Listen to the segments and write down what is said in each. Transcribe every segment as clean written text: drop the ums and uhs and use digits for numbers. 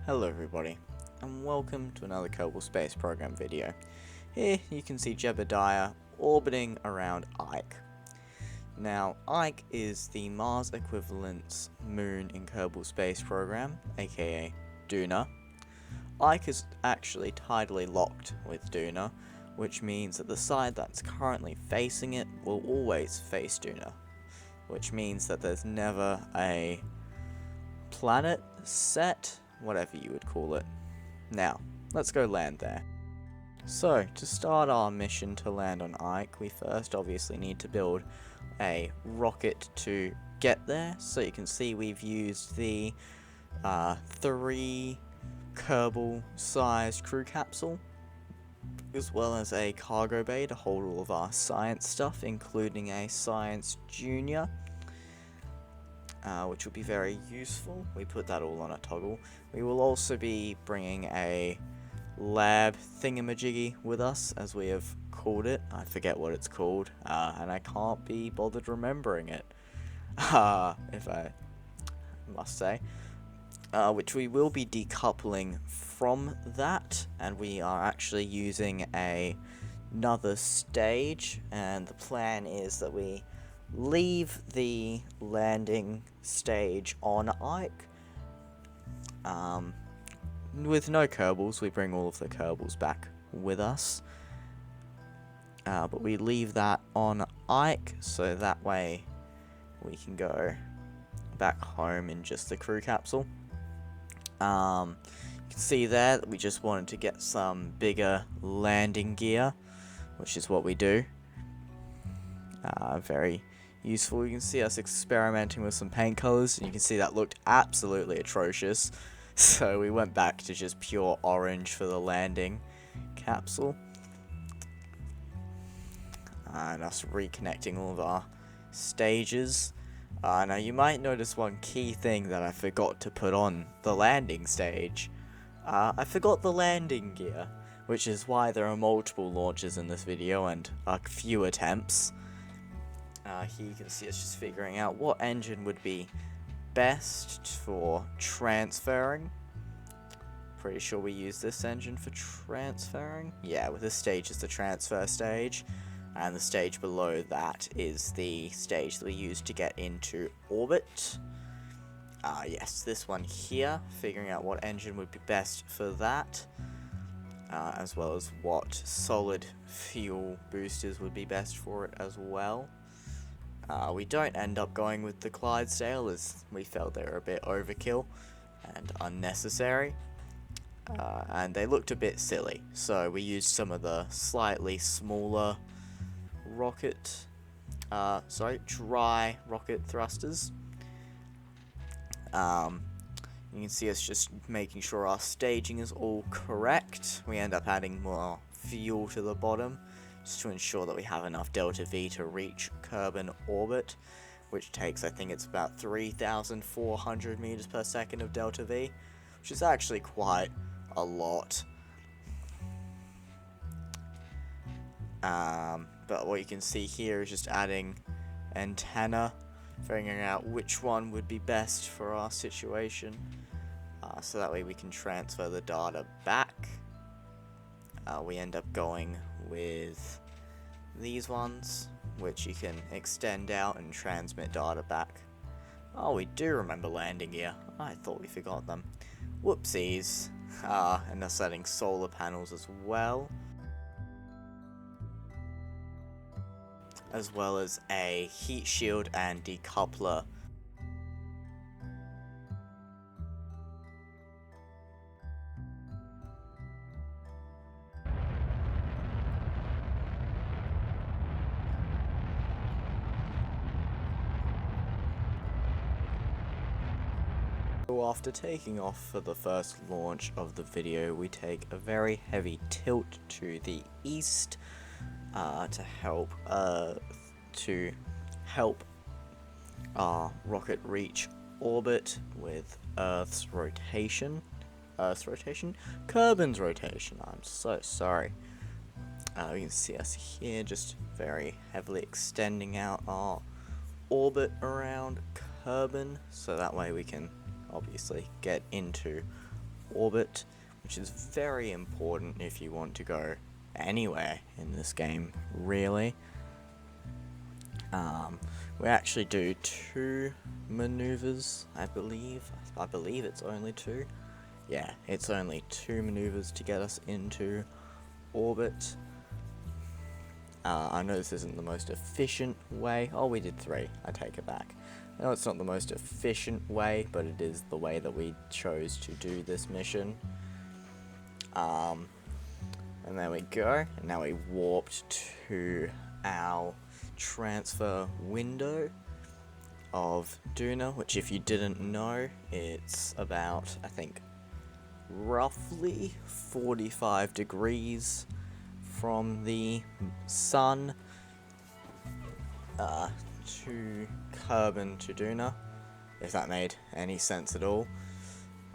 Hello everybody, and welcome to another Kerbal Space Program video. Here you can see Jebediah orbiting around Ike. Now, Ike is the Mars equivalent moon in Kerbal Space Program, aka Duna. Ike is actually tidally locked with Duna, which means that the side that's currently facing it will always face Duna, which means that there's never a planet set, whatever you would call it. Now, let's go land there. So, to start our mission to land on Ike, we first obviously need to build a rocket to get there. So you can see we've used the 3 Kerbal sized crew capsule, as well as a cargo bay to hold all of our science stuff, including a science junior, which will be very useful. We put that all on a toggle. We will also be bringing a lab thingamajiggy with us, as we have called it. I forget what it's called, and I can't be bothered remembering it, if I must say. Which we will be decoupling from that, and we are actually using another stage, and the plan is that we leave the landing stage on Ike. With no Kerbals, we bring all of the Kerbals back with us. But we leave that on Ike, so that way we can go back home in just the crew capsule. You can see there that we just wanted to get some bigger landing gear, which is what we do. Very useful. You can see us experimenting with some paint colors, and you can see that looked absolutely atrocious. So we went back to just pure orange for the landing capsule. And us reconnecting all of our stages. Now you might notice one key thing that I forgot to put on the landing stage. I forgot the landing gear, which is why there are multiple launches in this video and a few attempts. Here you can see us just figuring out what engine would be best for transferring. Pretty sure we use this engine for transferring. Yeah, with this stage is the transfer stage, and the stage below that is the stage that we use to get into orbit. Yes, this one here, figuring out what engine would be best for that, as well as what solid fuel boosters would be best for it as well. We don't end up going with the Clydesdale, as we felt they were a bit overkill and unnecessary, and they looked a bit silly, so we used some of the slightly smaller dry rocket thrusters. You can see us just making sure our staging is all correct. We end up adding more fuel to the bottom, just to ensure that we have enough delta V to reach Kerbal orbit, which takes, I think it's about 3,400 meters per second of delta V, which is actually quite a lot. But what you can see here is just adding antenna, figuring out which one would be best for our situation, so that way we can transfer the data back. We end up going with these ones, which you can extend out and transmit data back. Oh, we do remember landing gear. I thought we forgot them. Whoopsies. And us adding solar panels as well. As well as a heat shield and decoupler. So after taking off for the first launch of the video, we take a very heavy tilt to the east to help our rocket reach orbit with Earth's rotation. Kerbal's rotation. I'm so sorry. You can see us here just very heavily extending out our orbit around Kerbal, so that way we can obviously get into orbit, which is very important if you want to go anywhere in this game, really. We actually do 2 maneuvers, I believe. I believe it's only 2. Yeah, it's only 2 maneuvers to get us into orbit. I know this isn't the most efficient way. Oh, we did 3. I take it back. I know it's not the most efficient way, but it is the way that we chose to do this mission. And there we go. And now we warped to our transfer window of Duna, which, if you didn't know, it's about, I think, roughly 45 degrees from the sun to Kerbal to Duna, if that made any sense at all.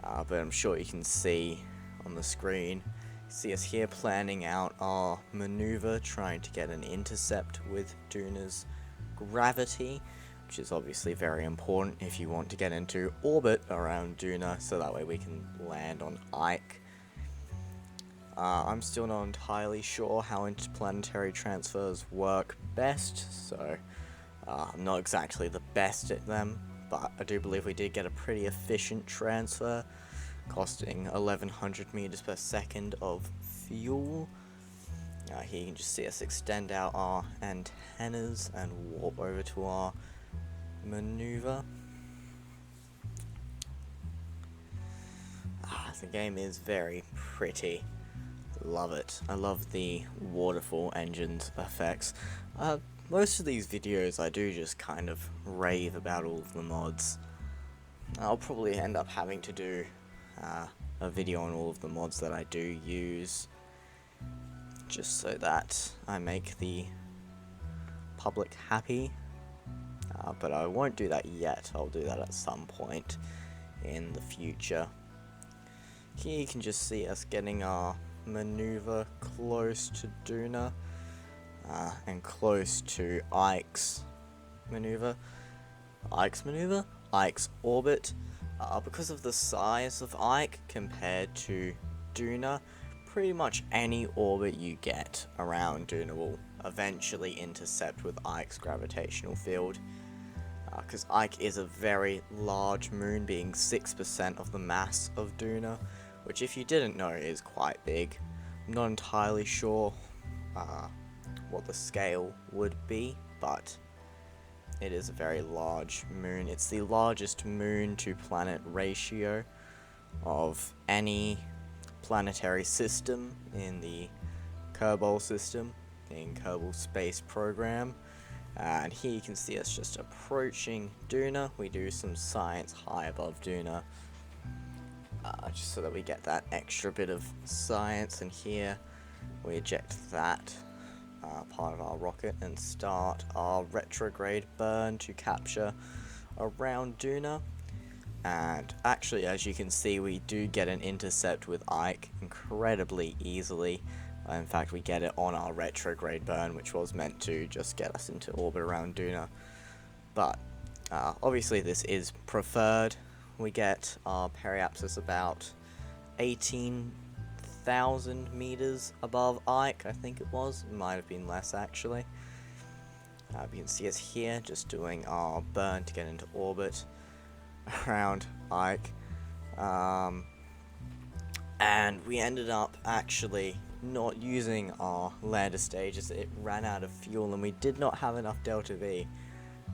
But I'm sure you can see on the screen, see us here planning out our maneuver, trying to get an intercept with Duna's gravity, which is obviously very important if you want to get into orbit around Duna, so that way we can land on Ike. I'm still not entirely sure how interplanetary transfers work best, so I'm not exactly the best at them, but I do believe we did get a pretty efficient transfer, costing 1100 meters per second of fuel. Here you can just see us extend out our antennas and warp over to our maneuver. The game is very pretty. Love it. I love the waterfall engines effects. Most of these videos I do just kind of rave about all of the mods. I'll probably end up having to do a video on all of the mods that I do use, just so that I make the public happy. But I won't do that yet. I'll do that at some point in the future. Here you can just see us getting our maneuver close to Duna and close to Ike's maneuver. Ike's orbit. Because of the size of Ike compared to Duna, pretty much any orbit you get around Duna will eventually intercept with Ike's gravitational field. Because Ike is a very large moon, being 6% of the mass of Duna, which, if you didn't know, is quite big. I'm not entirely sure what the scale would be, but it is a very large moon. It's the largest moon to planet ratio of any planetary system in the Kerbal system, in Kerbal Space Program. And here you can see us just approaching Duna. We do some science high above Duna, just so that we get that extra bit of science. And here we eject that part of our rocket and start our retrograde burn to capture around Duna. And actually, as you can see, we do get an intercept with Ike incredibly easily. In fact, we get it on our retrograde burn, which was meant to just get us into orbit around Duna. But obviously this is preferred. We get our periapsis about 18,000 meters above Ike, I think it was. It might have been less, actually. You can see us here just doing our burn to get into orbit around Ike. And we ended up actually not using our lander stage, as it ran out of fuel and we did not have enough Delta V.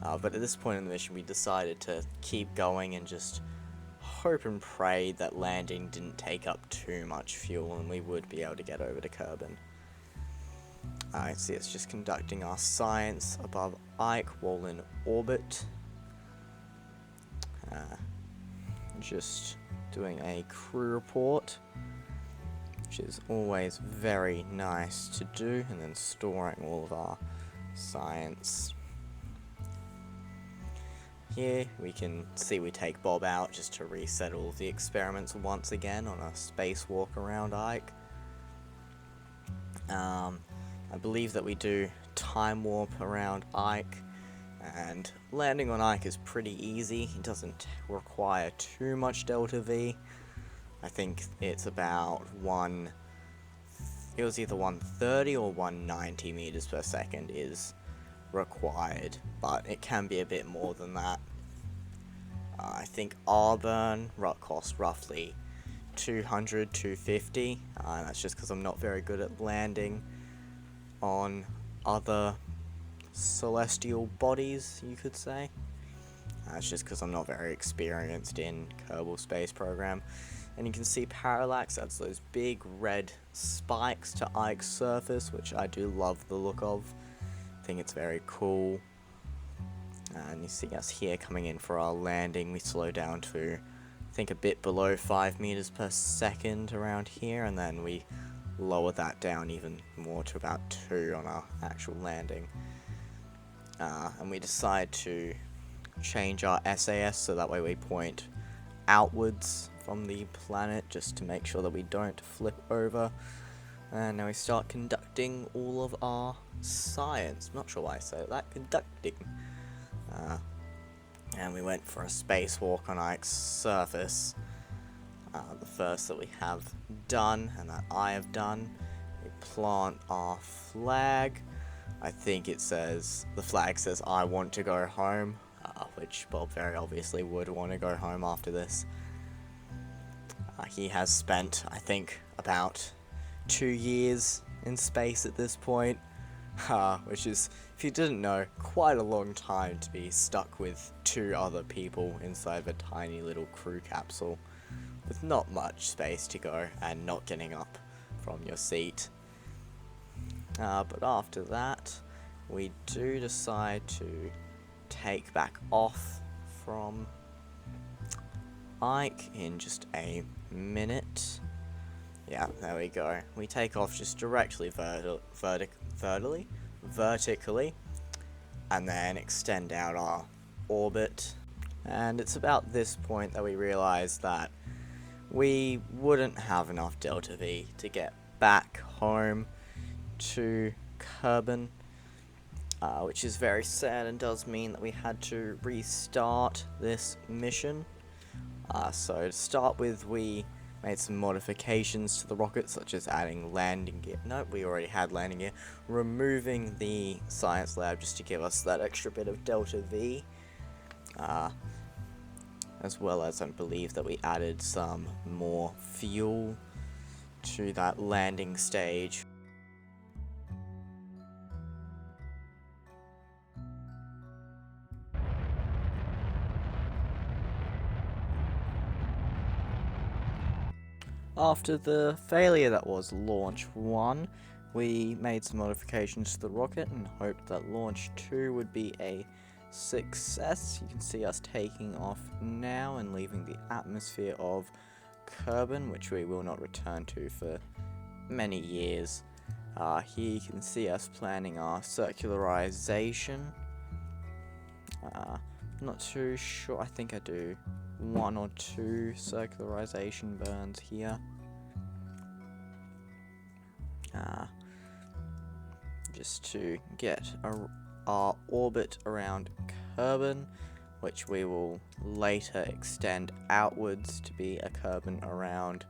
But at this point in the mission we decided to keep going and just hope and pray that landing didn't take up too much fuel and we would be able to get over to Kerbal. I see it's just conducting our science above Ike while in orbit. Just doing a crew report, which is always very nice to do, and then storing all of our science. Here we can see we take Bob out just to reset all of the experiments once again on a spacewalk around Ike. I believe that we do time warp around Ike, and landing on Ike is pretty easy. It doesn't require too much Delta V. I think it's about it was either 130 or 190 meters per second is required, but it can be a bit more than that. I think Auburn cost roughly 200, 250. That's just because I'm not very good at landing on other celestial bodies, you could say. That's just because I'm not very experienced in Kerbal Space Program. And you can see parallax, that's those big red spikes to Ike's surface, which I do love the look of. I think it's very cool. And you see us here coming in for our landing. We slow down to, I think, a bit below 5 meters per second around here, and then we lower that down even more to about 2 on our actual landing. And we decide to change our SAS so that way we point outwards from the planet just to make sure that we don't flip over. And now we start conducting all of our science. I'm not sure why I say that, conducting. And we went for a spacewalk on Ike's surface. The first that we have done, and that I have done, we plant our flag. I think it says, the flag says, I want to go home, which Bob very obviously would want to go home after this. He has spent, I think, about 2 years in space at this point, which is, if you didn't know, quite a long time to be stuck with 2 other people inside of a tiny little crew capsule with not much space to go and not getting up from your seat. But after that, we do decide to take back off from Ike in just a minute. Yeah, there we go. We take off just directly vertically, and then extend out our orbit. And it's about this point that we realize that we wouldn't have enough Delta V to get back home to Kerbal, which is very sad and does mean that we had to restart this mission. So to start with, we made some modifications to the rocket, such as adding landing gear. Nope, we already had landing gear. Removing the science lab just to give us that extra bit of Delta V. As well as I believe that we added some more fuel to that landing stage. After the failure that was Launch 1, we made some modifications to the rocket and hoped that Launch 2 would be a success. You can see us taking off now and leaving the atmosphere of Kerbal, which we will not return to for many years. Here you can see us planning our circularization. I'm not too sure, I think I do 1 or 2 circularization burns here. Just to get our orbit around Kerbal, which we will later extend outwards to be a Kerbal around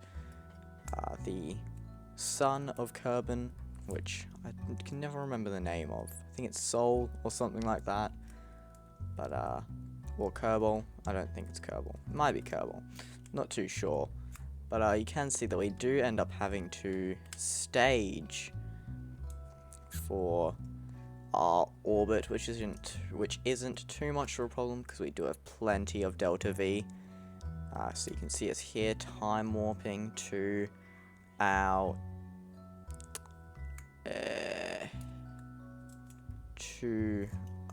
the sun of Kerbal, which I can never remember the name of. I think it's Sol or something like that. But, or Kerbal. I don't think it's Kerbal. It might be Kerbal. Not too sure. But you can see that we do end up having to stage for our orbit, which isn't too much of a problem because we do have plenty of Delta V. So you can see us here time warping to our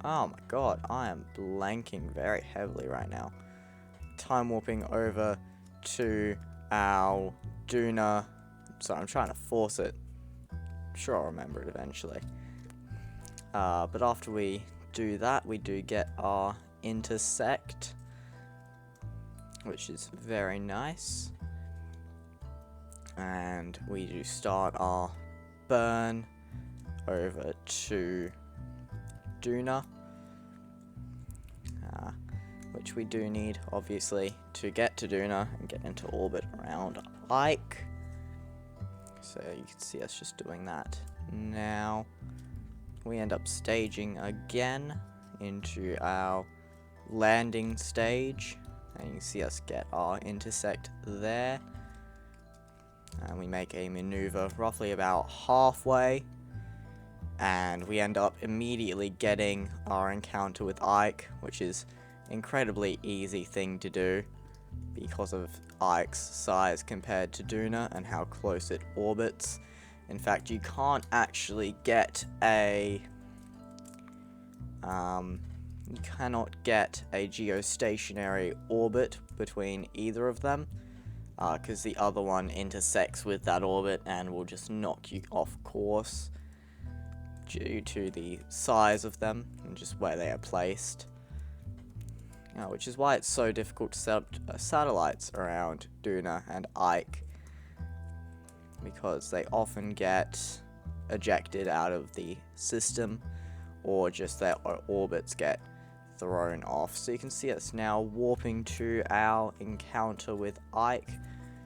oh my god, I am blanking very heavily right now. Time warping over to our Duna. Sorry, I'm trying to force it. I'm sure I'll remember it eventually. But after we do that, we do get our intersect, which is very nice. And we do start our burn over to Duna, which we do need, obviously, to get to Duna and get into orbit around Ike. So you can see us just doing that now. We end up staging again into our landing stage, and you can see us get our intersect there. And we make a maneuver roughly about halfway, and we end up immediately getting our encounter with Ike, which is incredibly easy thing to do because of Ike's size compared to Duna and how close it orbits. In fact, you can't actually get a you cannot get a geostationary orbit between either of them, because the other one intersects with that orbit and will just knock you off course due to the size of them and just where they are placed. Which is why it's so difficult to set up satellites around Duna and Ike, because they often get ejected out of the system, or just their orbits get thrown off. So you can see us now warping to our encounter with Ike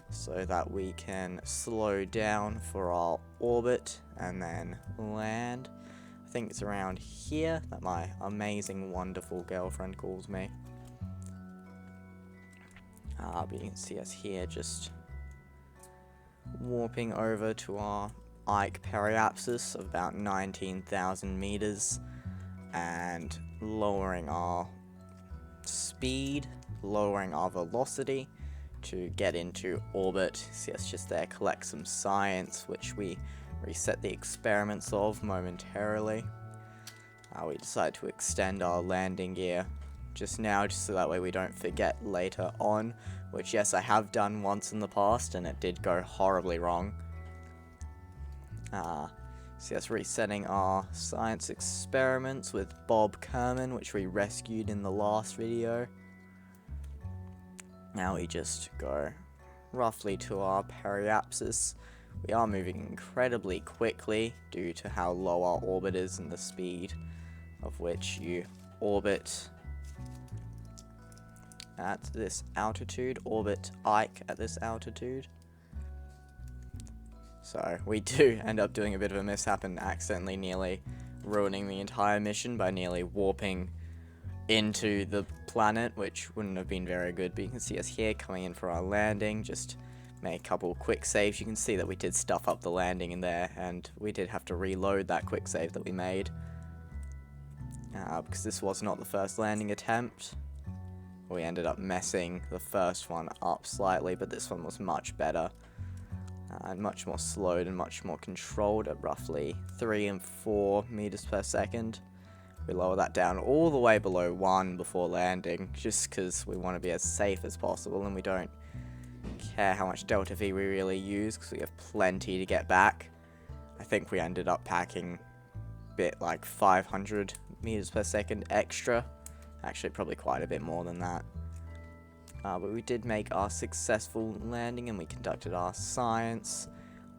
so that we can slow down for our orbit and then land. I think it's around here that my amazing, wonderful girlfriend calls me. But you can see us here just warping over to our Ike periapsis of about 19,000 meters and lowering our speed, lowering our velocity to get into orbit. See us just there collect some science, which we reset the experiments of momentarily. We decide to extend our landing gear just now, just so that way we don't forget later on, which yes, I have done once in the past and it did go horribly wrong. See us resetting our science experiments with Bob Kerman, which we rescued in the last video. Now we just go roughly to our periapsis. We are moving incredibly quickly due to how low our orbit is and the speed of which you orbit at this altitude, orbit Ike at this altitude. So we do end up doing a bit of a mishap and accidentally nearly ruining the entire mission by nearly warping into the planet, which wouldn't have been very good. But you can see us here coming in for our landing. Just make a couple quick saves. You can see that we did stuff up the landing in there, and we did have to reload that quick save that we made, because this was not the first landing attempt. We ended up messing the first one up slightly, but this one was much better. And much more slowed and much more controlled at roughly 3 and 4 meters per second. We lower that down all the way below 1 before landing, just because we want to be as safe as possible, and we don't care how much delta V we really use, because we have plenty to get back. I think we ended up packing a bit like 500 meters per second extra. Actually, probably quite a bit more than that. But we did make our successful landing, and we conducted our science.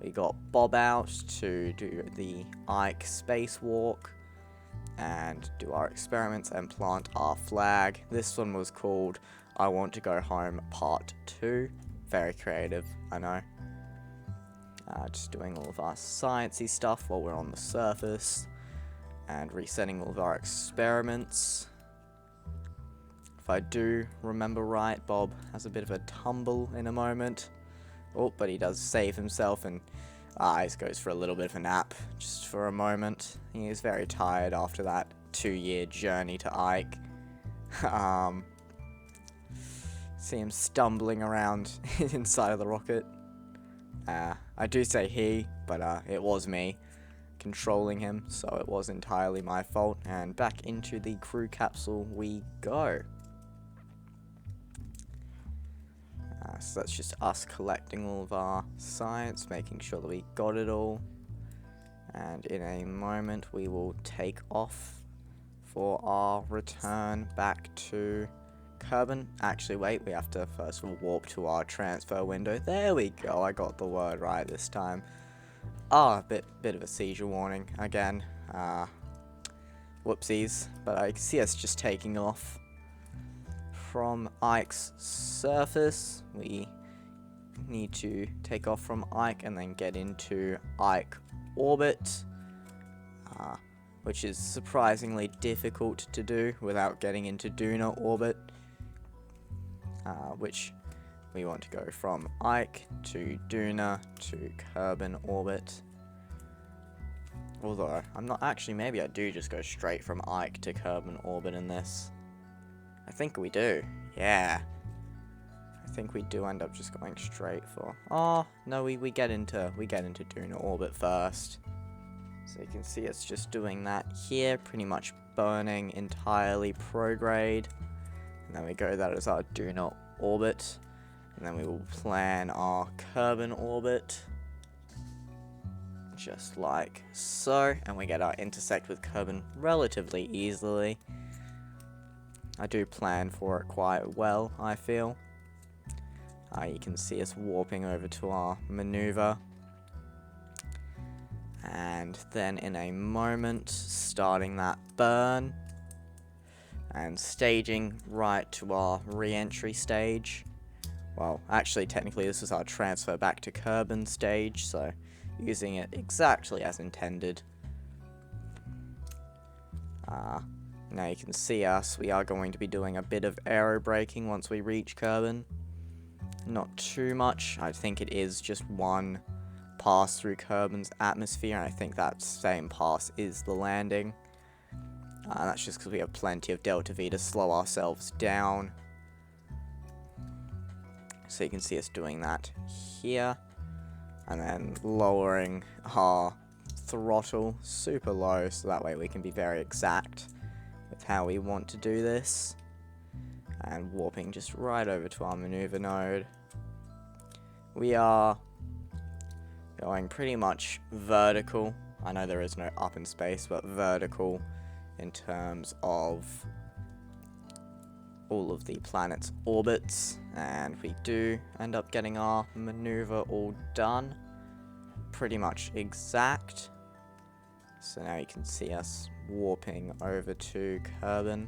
We got Bob out to do the Ike spacewalk and do our experiments and plant our flag. This one was called I Want to Go Home Part 2. Very creative, I know. Just doing all of our sciencey stuff while we're on the surface and resetting all of our experiments. If I do remember right, Bob has a bit of a tumble in a moment. Oh, but he does save himself and he goes for a little bit of a nap just for a moment. He is very tired after that 2-year journey to Ike. See him stumbling around inside of the rocket. I do say he, but it was me controlling him, so it was entirely my fault. And back into the crew capsule we go. So that's just us collecting all of our science, making sure that we got it all. And in a moment we will take off for our return back to Kerbal. Actually, wait, we have to first warp to our transfer window. There we go, I got the word right this time. A bit of a seizure warning again. Whoopsies, but I see us just taking off from Ike's surface. We need to take off from Ike and then get into Ike orbit, which is surprisingly difficult to do without getting into Duna orbit, which we want to go from Ike to Duna to Kerbal orbit. Although, I'm not actually, maybe I do just go straight from Ike to Kerbal orbit in this. I think we do, yeah. I think we do end up just going straight for... Oh, no, we get into Duna orbit first. So you can see us just doing that here, pretty much burning entirely prograde. And then we go that as our Duna orbit. And then we will plan our Kerbal orbit. Just like so. And we get our intersect with Kerbal relatively easily. I do plan for it quite well, I feel. You can see us warping over to our maneuver. And then in a moment, starting that burn. And staging right to our re-entry stage. Well, actually, technically this was our transfer back to Kerbal stage, so using it exactly as intended. Now you can see us, we are going to be doing a bit of aero braking once we reach Kerbal. Not too much, I think it is just one pass through Kerbal's atmosphere, and I think that same pass is the landing. That's just because we have plenty of delta V to slow ourselves down. So you can see us doing that here. And then lowering our throttle super low, so that way we can be very exact with how we want to do this. And warping just right over to our maneuver node. We are going pretty much vertical. I know there is no up in space, but vertical in terms of all of the planet's orbits. And we do end up getting our maneuver all done. Pretty much exact. So now you can see us warping over to Kerbal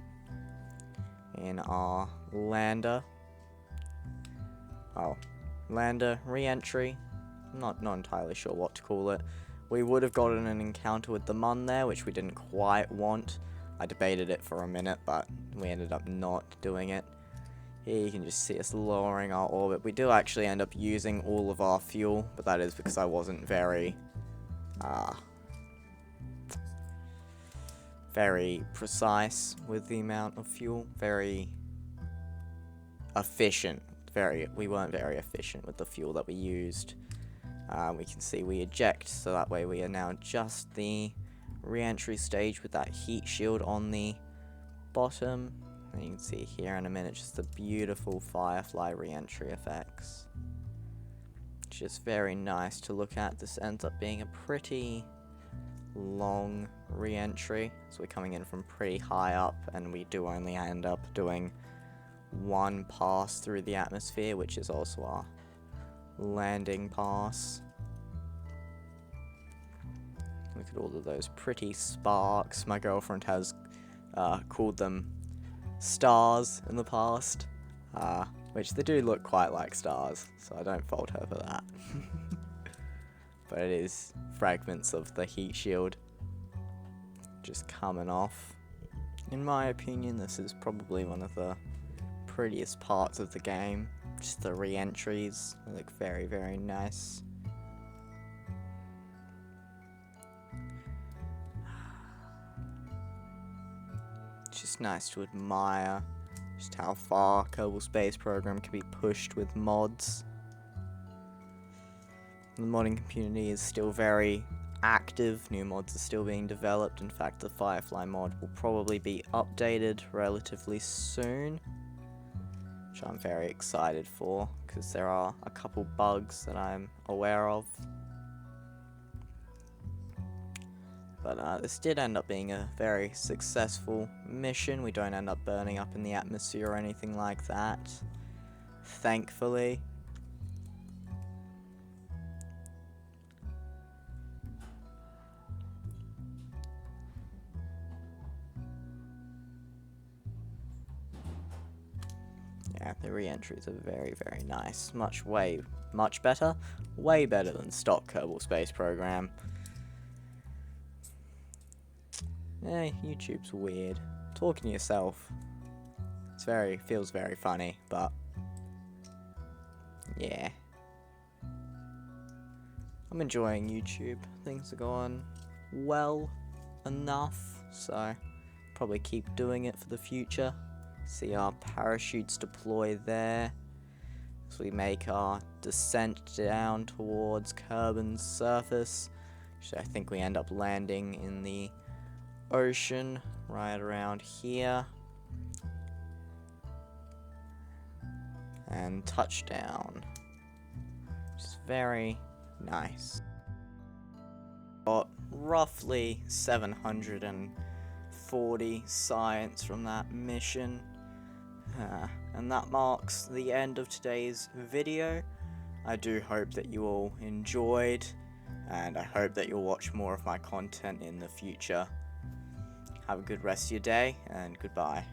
in our lander. Oh, lander re-entry. Not entirely sure what to call it. We would have gotten an encounter with the Mun there, which we didn't quite want. I debated it for a minute, but we ended up not doing it. Here you can just see us lowering our orbit. We do actually end up using all of our fuel, but that is because I wasn't very precise with the amount of fuel. Very efficient. We weren't very efficient with the fuel that we used. We can see we eject, so that way we are now just the re-entry stage with that heat shield on the bottom. And you can see here in a minute just the beautiful Firefly re-entry effects. It's just very nice to look at. This ends up being a pretty long re-entry, so we're coming in from pretty high up, and we do only end up doing one pass through the atmosphere, which is also our landing pass. Look at all of those pretty sparks. My girlfriend has called them stars in the past, which they do look quite like stars, so I don't fault her for that. But it is fragments of the heat shield just coming off. In my opinion, this is probably one of the prettiest parts of the game. Just the re-entries, they look very, very nice. It's just nice to admire just how far Kerbal Space Program can be pushed with mods. The modding community is still very active, new mods are still being developed. In fact, the Firefly mod will probably be updated relatively soon, which I'm very excited for, because there are a couple bugs that I'm aware of. But this did end up being a very successful mission. We don't end up burning up in the atmosphere or anything like that, thankfully. Yeah, the re-entries are very, very nice. Much better. Way better than stock Kerbal Space Program. YouTube's weird. Talking to yourself. Feels very funny, but yeah. I'm enjoying YouTube. Things are going well enough, so probably keep doing it for the future. See our parachutes deploy there as we make our descent down towards Kerbal's surface. So I think we end up landing in the ocean right around here. And touchdown. It's very nice. Got roughly 740 science from that mission. And that marks the end of today's video. I do hope that you all enjoyed, and I hope that you'll watch more of my content in the future. Have a good rest of your day, and goodbye.